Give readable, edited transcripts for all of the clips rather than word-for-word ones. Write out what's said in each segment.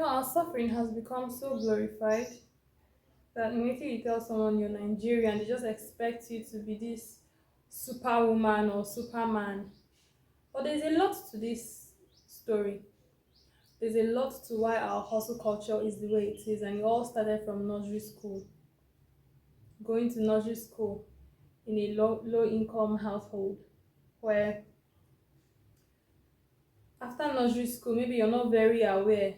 Our suffering has become so glorified that immediately you tell someone you're Nigerian, they just expect you to be this superwoman or superman. But there's a lot to this story. There's a lot to why our hustle culture is the way it is, and it all started from nursery school. Going to nursery school in a low income household where after nursery school, maybe you're not very aware.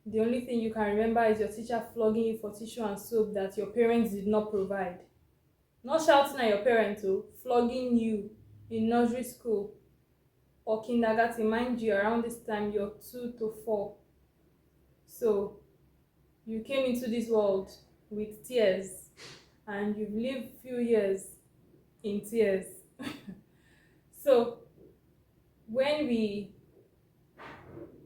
The only thing you can remember is your teacher flogging you for tissue and soap that your parents did not provide. Not shouting at your parents, oh, flogging you in nursery school or kindergarten. Mind you, around this time you're 2 to 4. So you came into this world with tears and you've lived few years in tears. So when we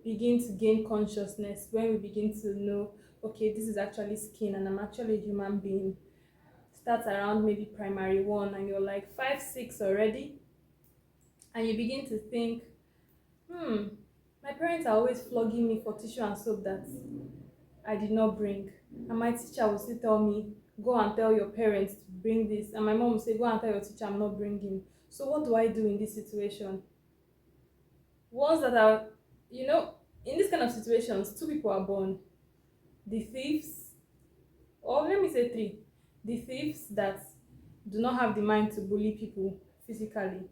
begin to gain consciousness, when we begin to know, okay, this is actually skin and I'm actually a human being, starts around maybe primary 1 and you're like 5, 6 already, and you begin to think, my parents are always flogging me for tissue and soap that I did not bring. And my teacher will still tell me, go and tell your parents to bring this. And my mom will say, go and tell your teacher I'm not bringing. So what do I do in this situation? Ones that are, in this kind of situations, two people are born. The thieves, or let me say three. The thieves that do not have the mind to bully people physically.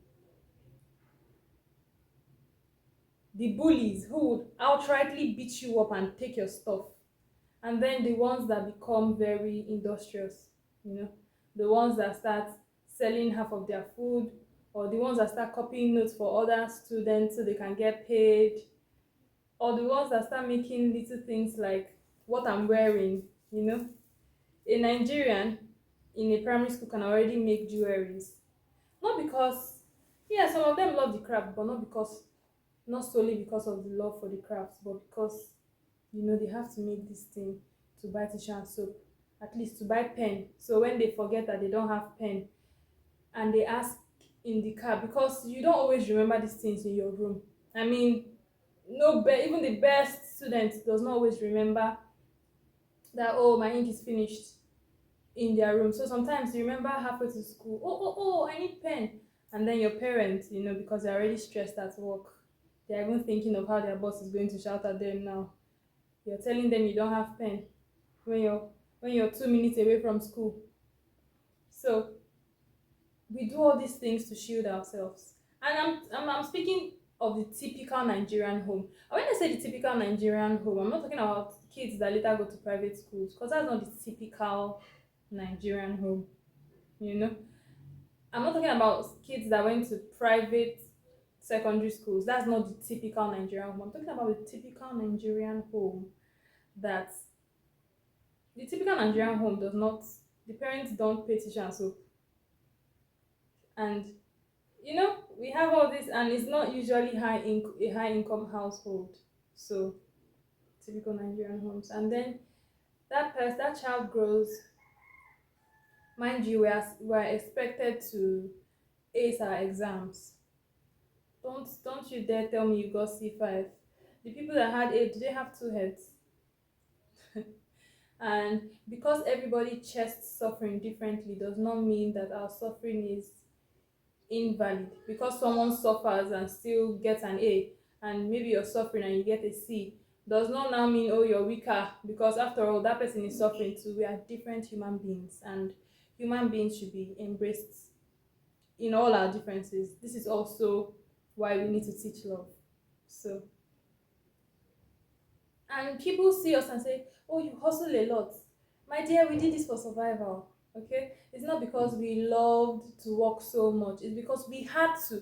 The bullies who would outrightly beat you up and take your stuff. And then the ones that become very industrious, the ones that start selling half of their food, or the ones that start copying notes for other students so they can get paid, or the ones that start making little things like what I'm wearing. A Nigerian in a primary school can already make jewelries, not because, yeah, some of them love the craft, but not solely because of the love for the crafts, but because they have to make this thing to buy tissue and soap, at least to buy pen. So when they forget that they don't have pen and they ask in the car, because you don't always remember these things in your room. I mean, even the best student does not always remember that, oh, my ink is finished in their room. So sometimes you remember halfway to school, oh, I need pen. And then your parents, because they're already stressed at work, they're even thinking of how their boss is going to shout at them now. You're telling them you don't have pen when you're 2 minutes away from school. So we do all these things to shield ourselves. And I'm speaking of the typical Nigerian home. And when I say the typical Nigerian home, I'm not talking about kids that later go to private schools, because that's not the typical Nigerian home. I'm not talking about kids that went to private secondary schools. That's not the typical Nigerian home. I'm talking about the typical Nigerian home that the typical Nigerian home does not, the parents don't pay tuition and soap. And we have all this, and it's not usually a high income household. So typical Nigerian homes. And then that child grows. Mind you, we're expected to ace our exams. Don't you dare tell me you got C5. The people that had A, do they have two heads? And because everybody chests suffering differently does not mean that our suffering is invalid. Because someone suffers and still gets an A, and maybe you're suffering and you get a C, does not now mean, oh, you're weaker, because after all, that person is suffering too. We are different human beings, and human beings should be embraced in all our differences. This is also why we need to teach love. So, and people see us and say, oh, you hustle a lot. My dear, we did this for survival. Okay, it's not because we loved to work so much, it's because we had to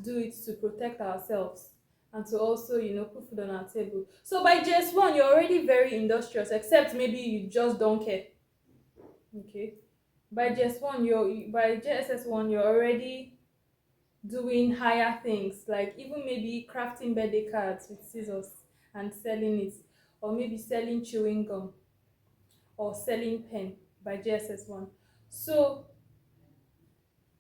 do it to protect ourselves and to also put food on our table. So by JS1 you're already very industrious, except maybe you just don't care. Okay, by JSS1 you're already doing higher things, like even maybe crafting birthday cards with scissors and selling it, or maybe selling chewing gum or selling pen by JSS1. So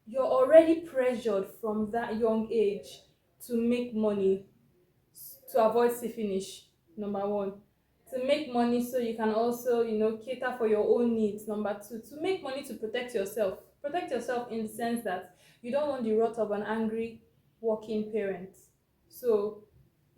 you're already pressured from that young age to make money, to avoid see finish. number one. To make money so you can also, cater for your own needs, number two. To make money to protect yourself in the sense that you don't want the wrath of an angry working parent. So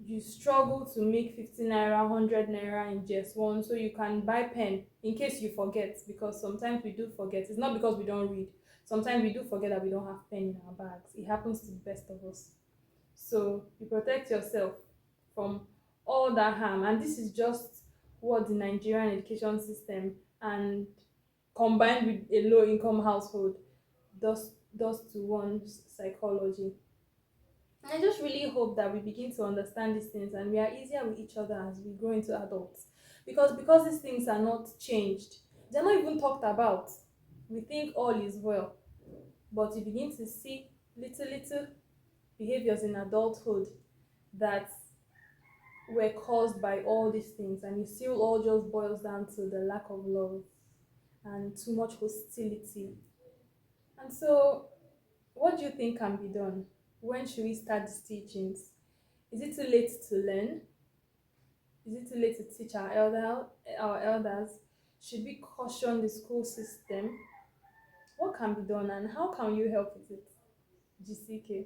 you struggle to make 50 naira, 100 naira in just one, so you can buy pen in case you forget, because sometimes we do forget. It's not because we don't read. Sometimes we do forget that we don't have pen in our bags. It happens to the best of us. So you protect yourself from all that harm. And this is just what the Nigerian education system, and combined with a low income household, does to one's psychology. And I just really hope that we begin to understand these things and we are easier with each other as we grow into adults. Because these things are not changed, they're not even talked about. We think all is well, but you begin to see little behaviors in adulthood that were caused by all these things, and it still all just boils down to the lack of love and too much hostility. And so, what do you think can be done? When should we start these teachings? Is it too late to learn? Is it too late to teach our elders? Should we caution the school system? What can be done and how can you help with it? GCK.